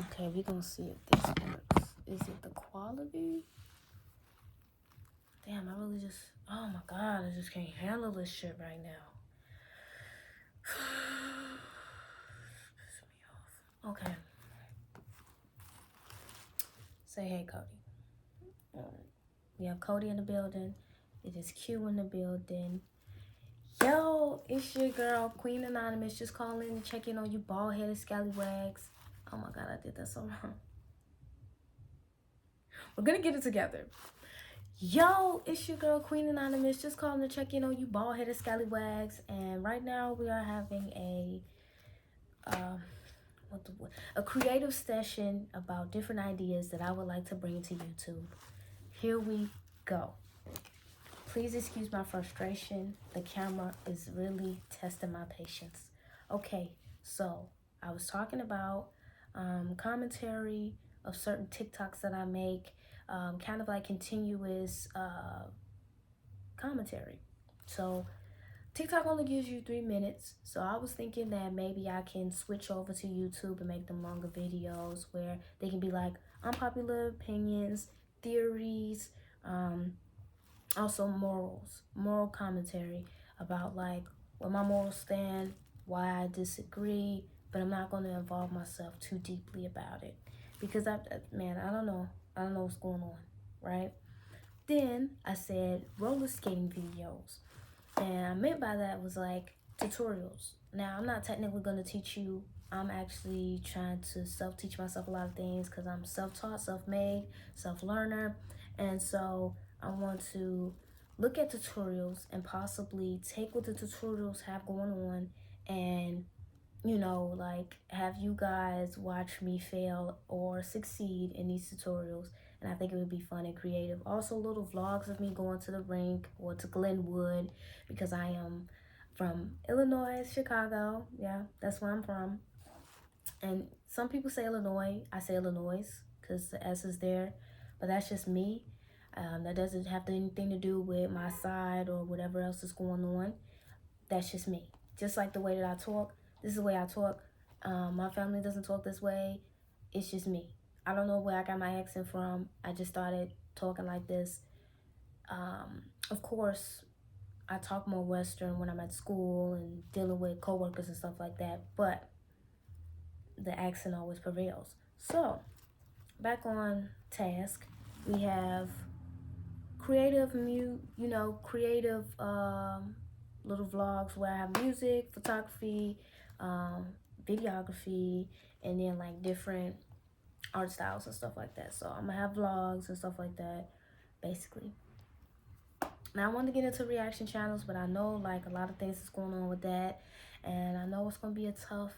Okay, we're gonna see if this works. Is it the quality? Damn, I really just, oh my God, I just can't handle this shit right now. Piss me off. Okay. Say hey, Cody. We have Cody in the building. It is Q in the building. Yo, it's your girl, Queen Anonymous, just calling to check in on you bald-headed scallywags. Oh my God, I did that so wrong. We're gonna get it together. Yo, it's your girl, Queen Anonymous, just calling to check in on you bald-headed scallywags. And right now we are having a creative session about different ideas that I would like to bring to YouTube. Here we go. Please excuse my frustration. The camera is really testing my patience. Okay, so I was talking about commentary of certain TikToks that I make, kind of like continuous commentary. So TikTok only gives you 3 minutes, so I was thinking that maybe I can switch over to YouTube and make them longer videos where they can be like unpopular opinions, theories, also moral commentary about like where my morals stand, why I disagree, but I'm not going to involve myself too deeply about it because I don't know what's going on, right? Then I said roller skating videos. And I meant by that was like tutorials. Now, I'm not technically going to teach you. I'm actually trying to self-teach myself a lot of things because I'm self-taught, self-made, self-learner. And so I want to look at tutorials and possibly take what the tutorials have going on and, you know, like have you guys watch me fail or succeed in these tutorials. And I think it would be fun and creative. Also, little vlogs of me going to the rink or to Glenwood because I am from Illinois, Chicago. Yeah, that's where I'm from. And some people say Illinois. I say Illinois because the S is there. But that's just me. That doesn't have anything to do with my side or whatever else is going on. That's just me. Just like the way that I talk. This is the way I talk. My family doesn't talk this way. It's just me. I don't know where I got my accent from. I just started talking like this. Of course, I talk more Western when I'm at school and dealing with coworkers and stuff like that, but the accent always prevails. So, back on task, we have creative creative little vlogs where I have music, photography, videography, and then like different art styles and stuff like that. So I'm gonna have vlogs and stuff like that, basically. Now I want to get into reaction channels, but I know like a lot of things is going on with that, and I know it's gonna be a tough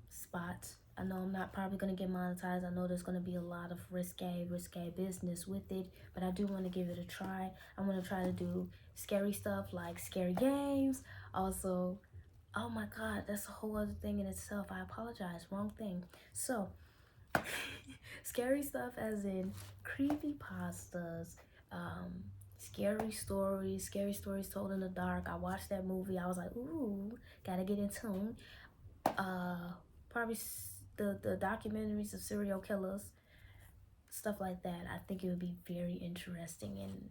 spot. I know I'm not probably gonna get monetized. I know there's gonna be a lot of risque business with it, but I do want to give it a try. I want to try to do scary stuff like scary games. Also, oh my God, that's a whole other thing in itself. I apologize, wrong thing. So, scary stuff as in creepy pastas, scary stories told in the dark. I watched that movie. I was like, ooh, gotta get in tune. Probably the documentaries of serial killers, stuff like that. I think it would be very interesting, and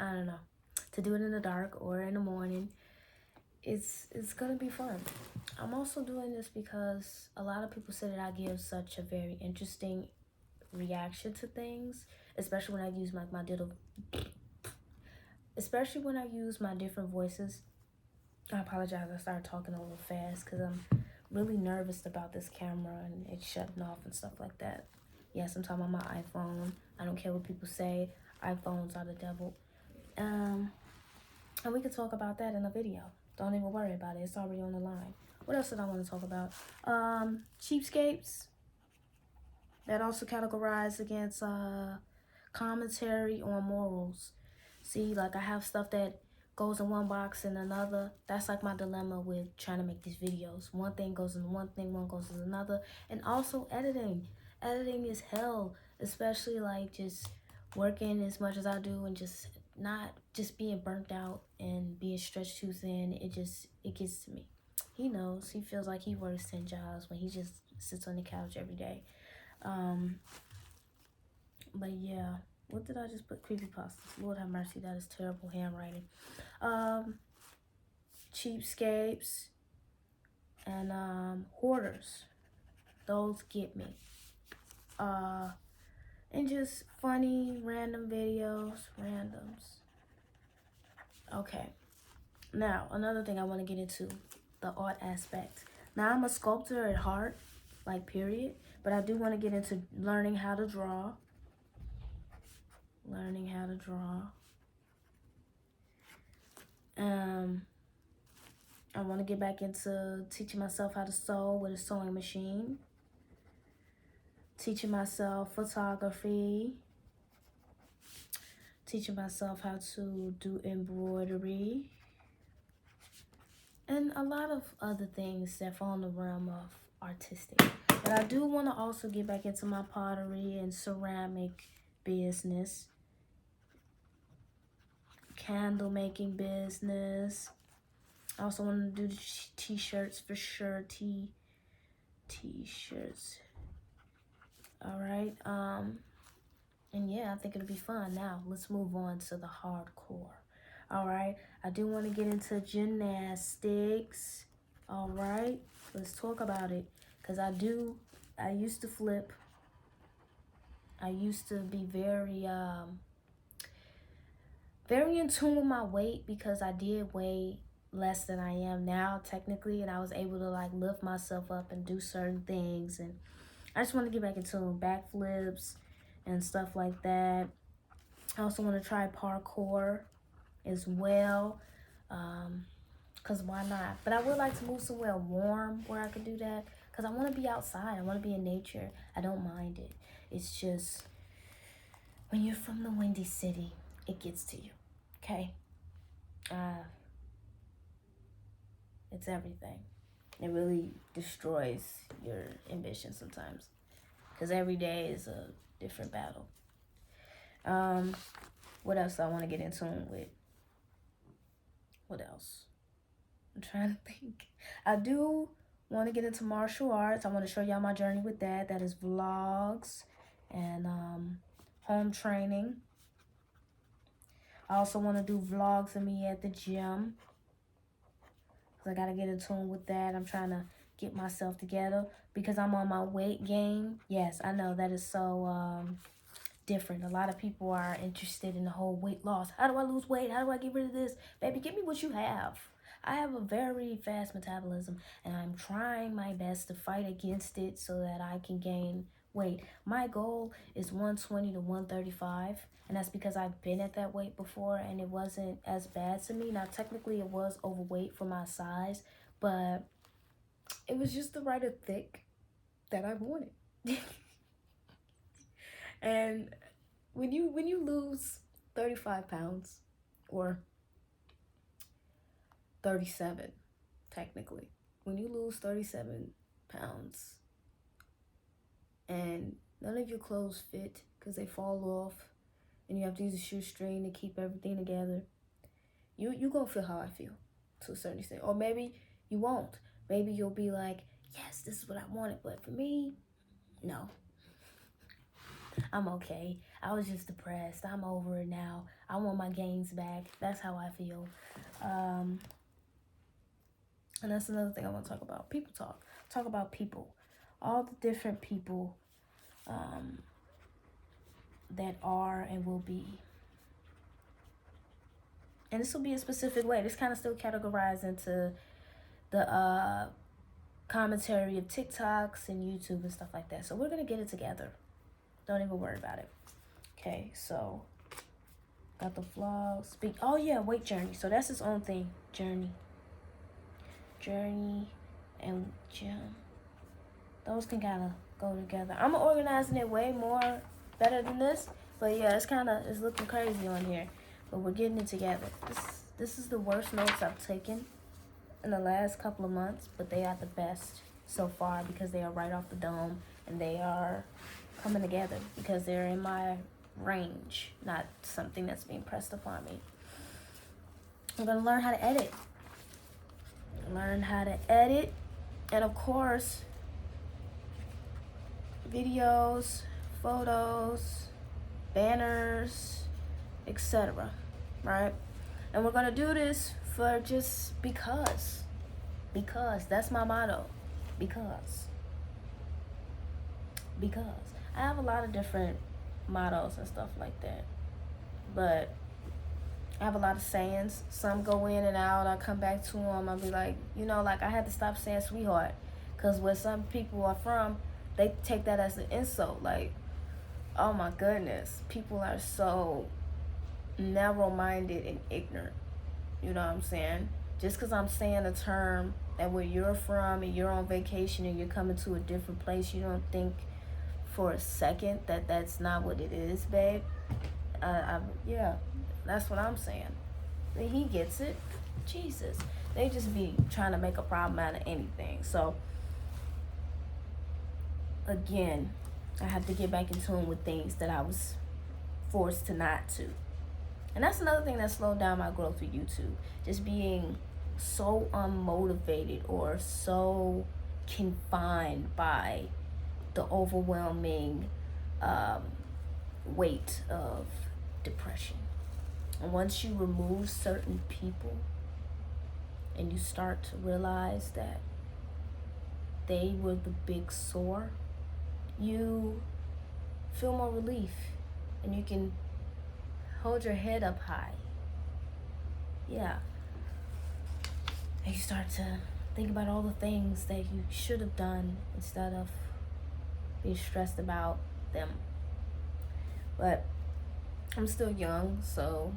I don't know, to do it in the dark or in the morning. It's gonna be fun. I'm also doing this because a lot of people say that I give such a very interesting reaction to things, especially when I use especially when I use my different voices. I apologize, I started talking a little fast because I'm really nervous about this camera and it's shutting off and stuff like that. Yes, I'm talking about my iPhone. I don't care what people say. iPhones are the devil. And we could talk about that in a video. Don't even worry about it. It's already on the line. What else did I want to talk about? Cheapskates. That also categorized against commentary on morals. See, like I have stuff that goes in one box and another. That's like my dilemma with trying to make these videos. One thing goes in one thing, one goes in another. And also editing. Editing is hell, especially like just working as much as I do and just not just being burnt out and being stretched too thin. It gets to me. He knows. He feels like he works 10 jobs when he just sits on the couch every day. But yeah, what did I just put? Creepypastas. Lord have mercy, that is terrible handwriting. Cheapskates and hoarders. Those get me. And just funny random videos, randoms. Okay. Now, another thing I want to get into, the art aspect. Now, I'm a sculptor at heart, like period, but I do want to get into learning how to draw. I want to get back into teaching myself how to sew with a sewing machine. Teaching myself photography. Teaching myself how to do embroidery. And a lot of other things that fall in the realm of artistic. But I do want to also get back into my pottery and ceramic business. Candle making business. I also want to do t-shirts for sure. T-shirts. All right. And yeah, I think it'll be fun. Now, let's move on to the hardcore. All right. I do want to get into gymnastics. All right. Let's talk about it. Because I used to flip. I used to be very in tune with my weight because I did weigh less than I am now technically, and I was able to like lift myself up and do certain things, and I just want to get back into backflips and stuff like that. I also want to try parkour as well, because why not? But I would like to move somewhere warm where I could do that, because I want to be outside. I want to be in nature. I don't mind it. It's just when you're from the Windy City, it gets to you, okay? It's everything. It really destroys your ambition sometimes, because every day is a different battle. What else do I want to get in tune with? What else? I'm trying to think. I do want to get into martial arts. I want to show y'all my journey with that. That is vlogs and home training. I also want to do vlogs of me at the gym. I gotta get in tune with that. I'm trying to get myself together because I'm on my weight gain. Yes, I know that is so different. A lot of people are interested in the whole weight loss. How do I lose weight? How do I get rid of this? Baby, give me what you have. I have a very fast metabolism, and I'm trying my best to fight against it so that I can gain weight. My goal is 120 to 135, and that's because I've been at that weight before and it wasn't as bad to me. Now, technically, it was overweight for my size, but it was just the right of thick that I wanted. And when you lose 35 pounds, or 37, technically, when you lose 37 pounds and none of your clothes fit because they fall off and you have to use a shoestring to keep everything together, you gonna feel how I feel to a certain extent. Or maybe you won't. Maybe you'll be like, yes, this is what I wanted. But for me, no. I'm okay. I was just depressed. I'm over it now. I want my gains back. That's how I feel. And that's another thing I want to talk about. People talk. Talk about people. All the different people that are and will be. And this will be a specific way. This kind of still categorized into the commentary of TikToks and YouTube and stuff like that. So we're going to get it together. Don't even worry about it. Okay, so got the vlog. Oh yeah, weight journey. So that's its own thing. Journey and gym. Those can kind of go together. I'm organizing it way more better than this. But yeah, it's looking crazy on here. But we're getting it together. This is the worst notes I've taken in the last couple of months, but they are the best so far because they are right off the dome and they are coming together because they're in my range, not something that's being pressed upon me. I'm gonna learn how to edit. And of course, videos, photos, banners, etc. Right? And we're gonna do this for just because. Because that's my motto. Because I have a lot of different mottos and stuff like that, but I have a lot of sayings. Some go in and out. I come back to them. I'll be like, like I had to stop saying sweetheart, because where some people are from, they take that as an insult. Like, oh my goodness, people are so narrow-minded and ignorant. You know what I'm saying? Just because I'm saying a term that where you're from and you're on vacation and you're coming to a different place, you don't think for a second that that's not what it is, babe. Yeah, that's what I'm saying. He gets it. Jesus. They just be trying to make a problem out of anything. So, again, I have to get back in tune with things that I was forced to not to. And that's another thing that slowed down my growth with YouTube. Just being so unmotivated or so confined by the overwhelming weight of depression. And once you remove certain people and you start to realize that they were the big sore, you feel more relief and you can hold your head up high. Yeah. And you start to think about all the things that you should have done instead of being stressed about them. But I'm still young, so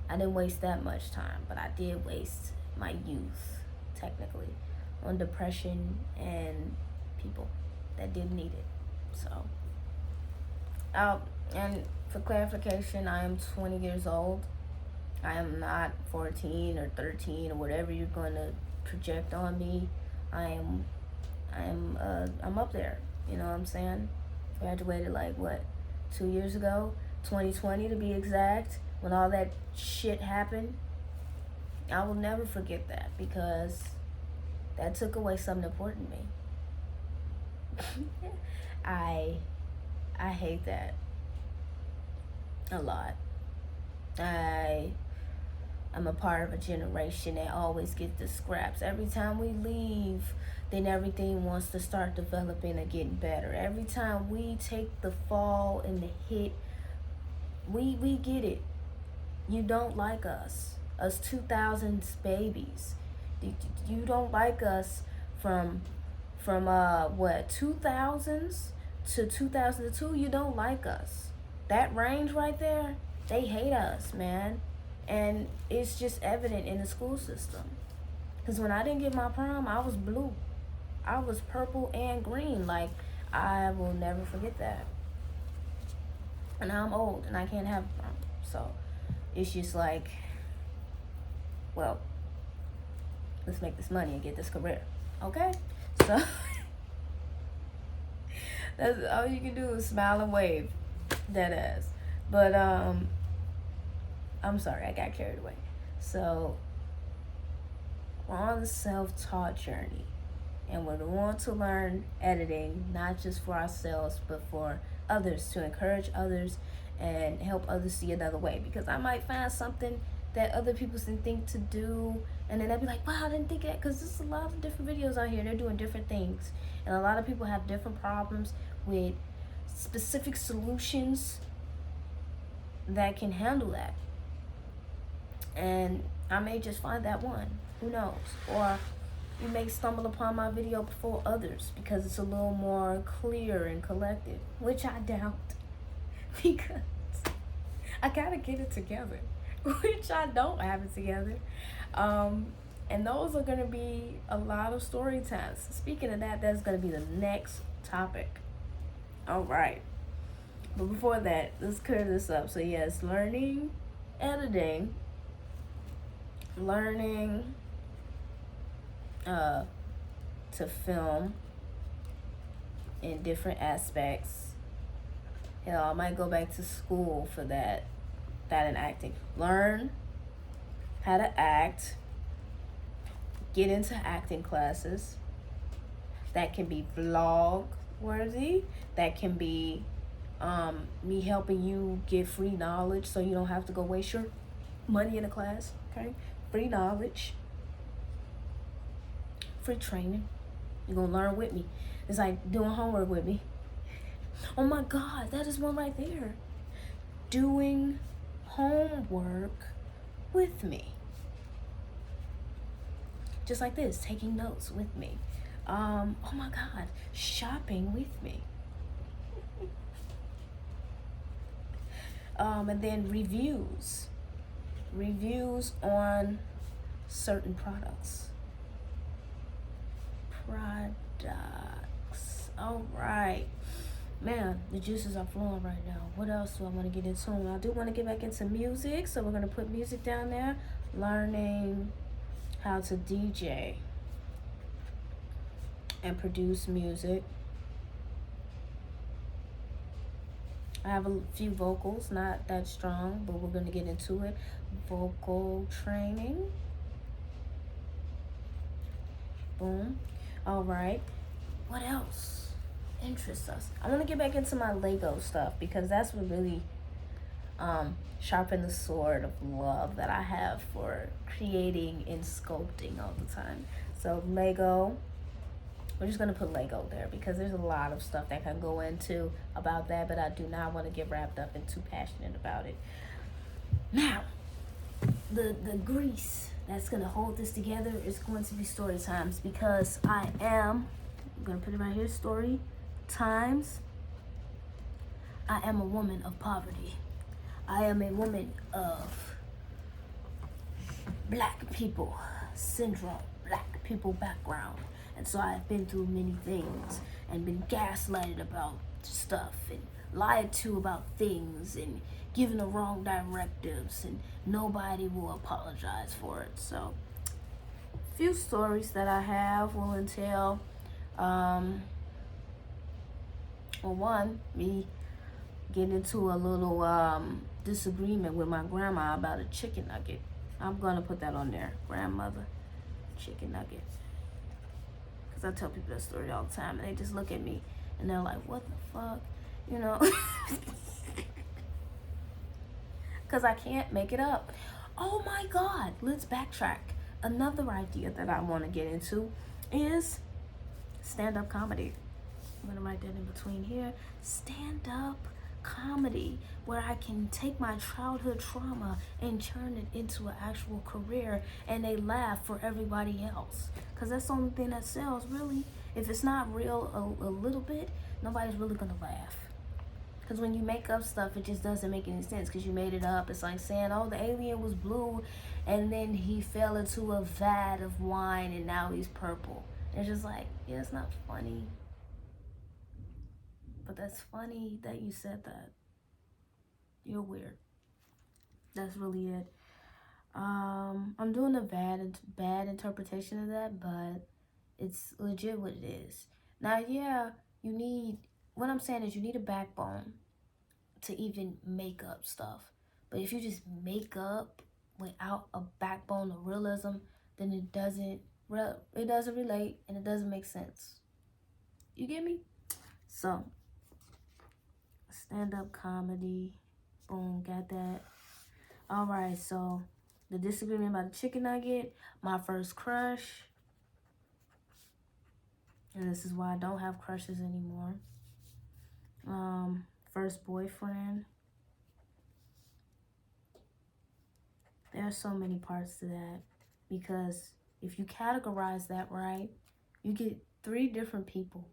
I didn't waste that much time, but I did waste my youth, technically, on depression and people that didn't need it. So, and for clarification, I am 20 years old. I am not 14 or 13 or whatever you're going to project on me. I'm up there. You know what I'm saying? Graduated 2 years ago, 2020 to be exact, when all that shit happened. I will never forget that, because that took away something important to me. I hate that a lot. I'm a part of a generation that always gets the scraps. Every time we leave, then everything wants to start developing and getting better. Every time we take the fall and the hit, we get it. You don't like us 2000s babies. You don't like us from 2000s to 2002. You don't like us. That range right there, they hate us, man. And it's just evident in the school system. Because when I didn't get my prom, I was blue. I was purple and green. I will never forget that. And now I'm old and I can't have a prom. So it's just well, let's make this money and get this career. Okay? So that's all you can do is smile and wave. Dead ass. But I'm sorry, I got carried away. So we're on the self-taught journey, and we want to learn editing, not just for ourselves, but for others, to encourage others and help others see another way. Because I might find something that other people didn't think to do, and then they'll be like, wow, I didn't think that, because there's a lot of different videos out here. They're doing different things, and a lot of people have different problems with specific solutions that can handle that. And I may just find that one, who knows? Or you may stumble upon my video before others because it's a little more clear and collected, which I doubt, because I gotta get it together, which I don't have it together. And those are gonna be a lot of story times. Speaking of that, that's gonna be the next topic. All right. But before that, let's clear this up. So yes, learning editing, learning to film in different aspects. I might go back to school for that and acting. Learn how to act, get into acting classes. That can be vlog, worthy. That can be me helping you get free knowledge so you don't have to go waste your money in a class. Okay, free knowledge, free training. You're gonna learn with me. It's like doing homework with me. Oh my God, that is one right there. Doing homework with me. Just like this, taking notes with me. Oh my God, shopping with me. And then reviews on certain products. All right. Man, the juices are flowing right now. What else do I want to get into? I do want to get back into music, so we're going to put music down there. Learning how to DJ and produce music. I have a few vocals, not that strong, but we're going to get into it. Vocal training. Boom. All right. What else interests us? I want to get back into my Lego stuff because that's what really sharpened the sword of love that I have for creating and sculpting all the time. So Lego. We're just going to put Lego there because there's a lot of stuff that can go into about that, but I do not want to get wrapped up and too passionate about it. Now, the grease that's going to hold this together is going to be story times because I'm going to put it right here, story times. I am a woman of poverty. I am a woman of black people syndrome, black people background. And so I've been through many things and been gaslighted about stuff and lied to about things and given the wrong directives, and nobody will apologize for it. So a few stories that I have will entail one, me getting into a little disagreement with my grandma about a chicken nugget. I'm gonna put that on there, grandmother chicken nugget. Because I tell people that story all the time, and they just look at me, and they're like, what the fuck? You know? Because I can't make it up. Oh my God, let's backtrack. Another idea that I want to get into is stand-up comedy. I'm going to write that in between here. Stand-up comedy, where I can take my childhood trauma and turn it into an actual career, and they laugh for everybody else. Because that's the only thing that sells, really. If it's not real a little bit, nobody's really going to laugh. Because when you make up stuff, it just doesn't make any sense because you made it up. It's like saying, oh, the alien was blue and then he fell into a vat of wine and now he's purple. And it's just like, yeah, it's not funny. But that's funny that you said that. You're weird. That's really it. I'm doing a bad interpretation of that, but it's legit what it is. Now, yeah, what I'm saying is you need a backbone to even make up stuff. But if you just make up without a backbone of realism, then it doesn't relate and it doesn't make sense. You get me? So, stand-up comedy. Boom, got that. All right, so the disagreement about the chicken nugget, my first crush, and this is why I don't have crushes anymore. First boyfriend. There are so many parts to that because if you categorize that right, you get 3 different people.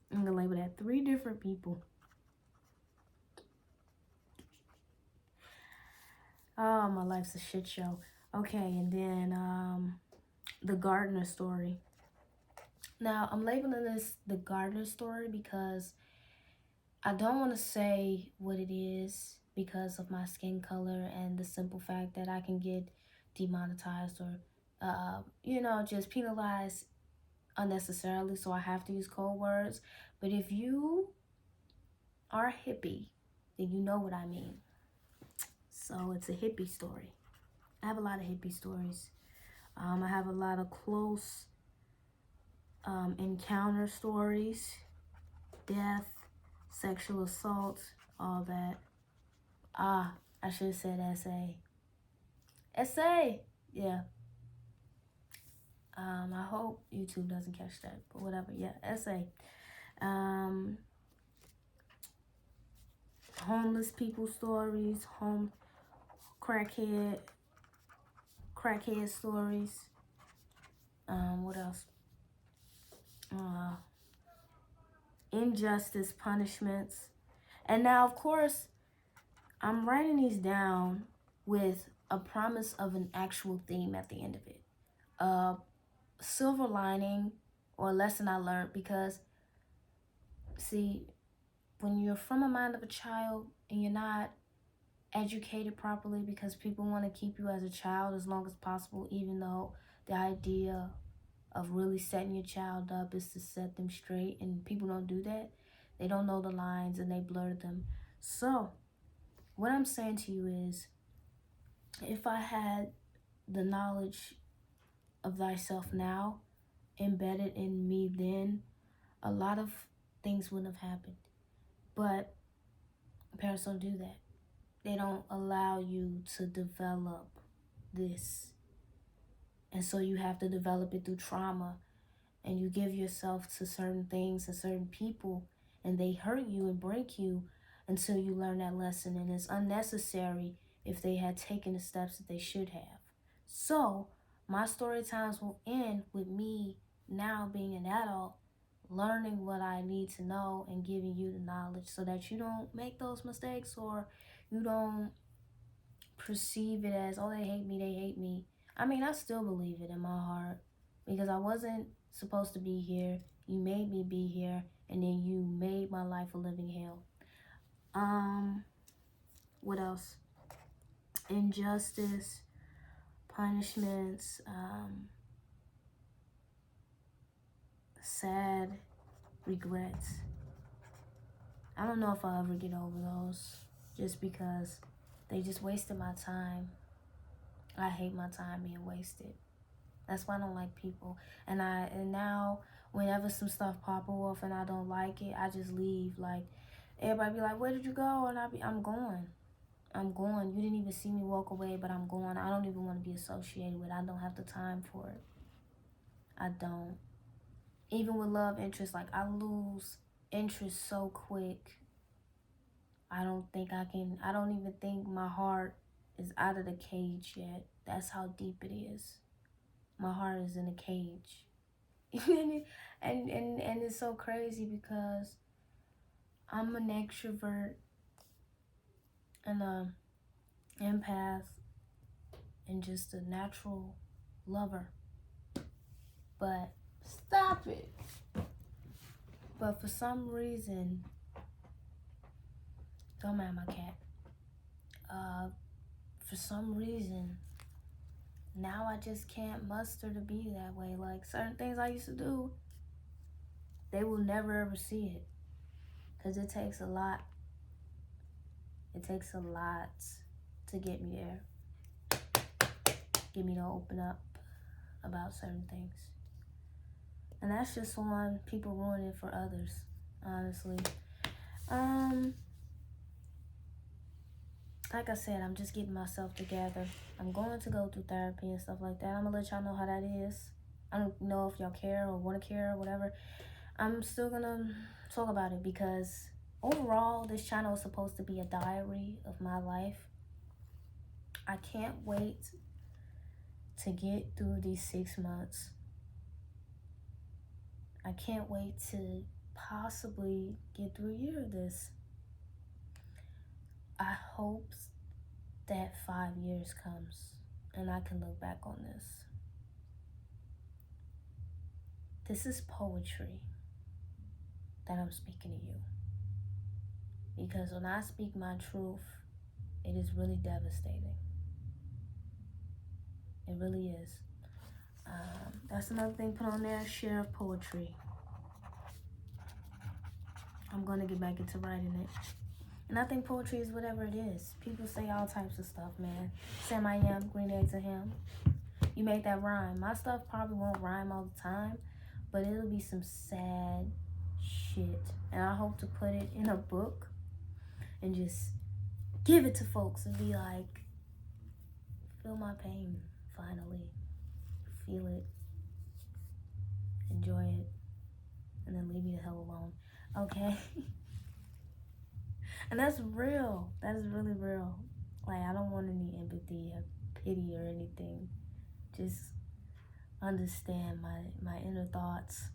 I'm gonna label that 3 different people. Oh, my life's a shit show. Okay, and then the gardener story. Now, I'm labeling this the gardener story because I don't want to say what it is because of my skin color and the simple fact that I can get demonetized or, just penalized unnecessarily, so I have to use code words. But if you are a hippie, then you know what I mean. So it's a hippie story. I have a lot of hippie stories. I have a lot of close encounter stories death, sexual assault, all that. I should have said essay. Essay! Yeah. I hope YouTube doesn't catch that, but whatever. Yeah, essay. Homeless people stories, crackhead stories. What else? Injustice punishments. And now, of course, I'm writing these down with a promise of an actual theme at the end of it. Silver lining or a lesson I learned, because, see, when you're from a mind of a child and you're not educated properly, because people want to keep you as a child as long as possible, even though the idea of really setting your child up is to set them straight, and people don't do that. They don't know the lines and they blur them. So what I'm saying to you is, if I had the knowledge of thyself now embedded in me then, a lot of things wouldn't have happened. But parents don't do that. They don't allow you to develop this. And so you have to develop it through trauma. And you give yourself to certain things and certain people, and they hurt you and break you until you learn that lesson. And it's unnecessary if they had taken the steps that they should have. So my story times will end with me now being an adult, learning what I need to know and giving you the knowledge so that you don't make those mistakes, or you don't perceive it as, oh, they hate me. I mean, I still believe it in my heart, because I wasn't supposed to be here. You made me be here, and then you made my life a living hell. What else? Injustice, punishments, sad regrets. I don't know if I'll ever get over those, just because they just wasted my time. I hate my time being wasted. That's why I don't like people. And now whenever some stuff pop off and I don't like it, I just leave. Like, everybody be like, where did you go? And I'm going. You didn't even see me walk away, but I'm going. I don't even want to be associated with it. I don't have the time for it. I don't. Even with love interest, like, I lose interest so quick. I don't even think my heart is out of the cage yet. That's how deep it is. My heart is in a cage. and it's so crazy, because I'm an extrovert and a empath and just a natural lover. But stop it. But for some reason, don't mind my cat. For some reason, now I just can't muster to be that way. Like, certain things I used to do, they will never ever see it, because it takes a lot. It takes a lot to get me there. Get me to open up about certain things. And that's just on people ruining it for others, honestly. Like I said, I'm just getting myself together. I'm going to go through therapy and stuff like that. I'm gonna let y'all know how that is. I don't know if y'all care or want to care or whatever. I'm still gonna talk about it, because overall, this channel is supposed to be a diary of my life. I can't wait to get through these 6 months. I can't wait to possibly get through a year of this. I hope that 5 years comes and I can look back on this. This is poetry that I'm speaking to you. Because when I speak my truth, it is really devastating. It really is. That's another thing put on there, share of poetry. I'm going to get back into writing it. And I think poetry is whatever it is. People say all types of stuff, man. Sam I am, green eggs and ham. You make that rhyme. My stuff probably won't rhyme all the time, but it'll be some sad shit. shit. And I hope to put it in a book and just give it to folks and be like, feel my pain, finally. Feel it. Enjoy it. And then leave me the hell alone. Okay? And that's real. That's really real. Like, I don't want any empathy or pity or anything. Just understand my inner thoughts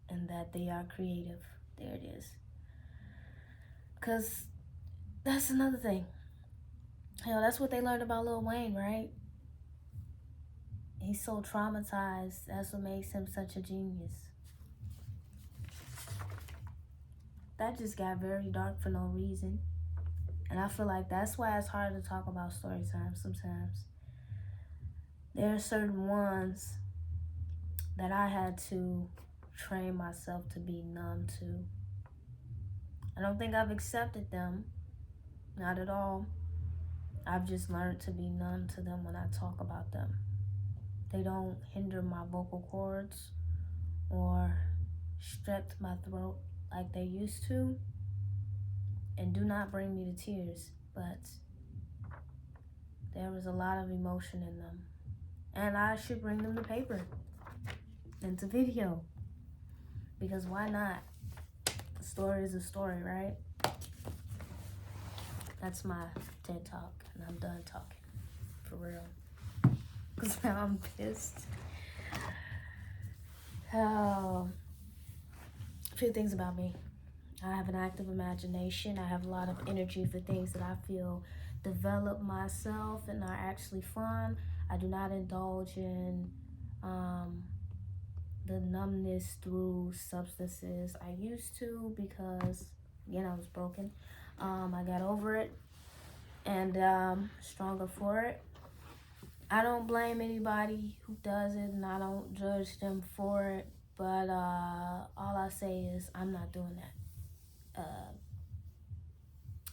and that they are creative. There it is. Because that's another thing. Hell, that's what they learned about Lil Wayne, right? He's so traumatized. That's what makes him such a genius. That just got very dark for no reason. And I feel like that's why it's hard to talk about story time sometimes. There are certain ones that I had to train myself to be numb to. I don't think I've accepted them. Not at all. I've just learned to be numb to them when I talk about them. They don't hinder my vocal cords or stretch my throat like they used to, and do not bring me to tears, but there was a lot of emotion in them, and I should bring them to paper and to video, because why not? A story is a story, right? That's my TED Talk, and I'm done talking, for real, because now I'm pissed. Oh. A few things about me. I have an active imagination. I have a lot of energy for things that I feel develop myself and are actually fun. I do not indulge in the numbness through substances. I used to because, again, I was broken. I got over it and stronger for it. I don't blame anybody who does it, and I don't judge them for it. But all I say is I'm not doing that.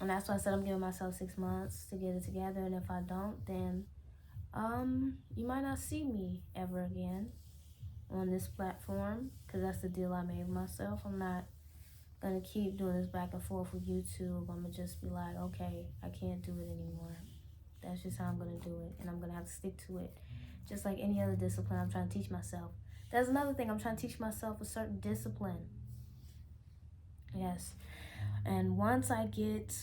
And that's why I said I'm giving myself 6 months to get it together. And if I don't, then you might not see me ever again on this platform, because that's the deal I made with myself. I'm not going to keep doing this back and forth with YouTube. I'm going to just be like, okay, I can't do it anymore. That's just how I'm going to do it. And I'm going to have to stick to it. Just like any other discipline I'm trying to teach myself. That's another thing. I'm trying to teach myself a certain discipline. Yes. And once I get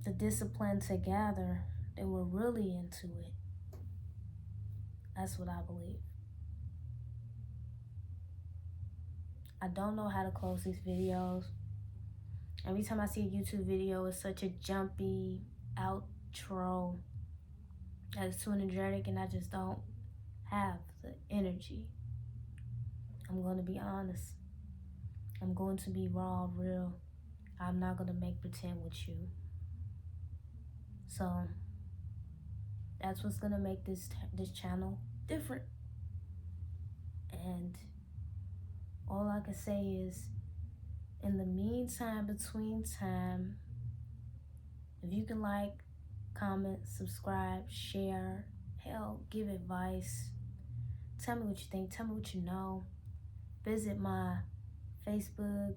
the discipline together, then we're really into it. That's what I believe. I don't know how to close these videos. Every time I see a YouTube video, it's such a jumpy outro. It's too energetic, and I just don't have the energy. I'm going to be honest. I'm going to be raw, real. I'm not going to make pretend with you. So that's what's going to make this channel different. And all I can say is, in the meantime, between time, if you can like, comment, subscribe, share, hell, give advice. Tell me what you think. Tell me what you know. Visit my Facebook,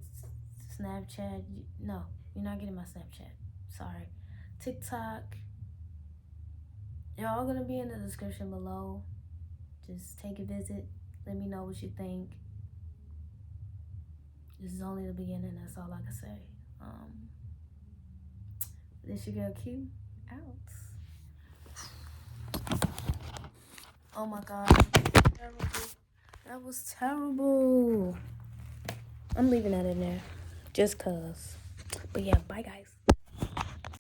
Snapchat. No, you're not getting my Snapchat. Sorry. TikTok. They're all going to be in the description below. Just take a visit. Let me know what you think. This is only the beginning. That's all I can say. This your girl Q. Out. Oh my God. Terrible. That was terrible. I'm leaving that in there. Just cause. But yeah, bye guys.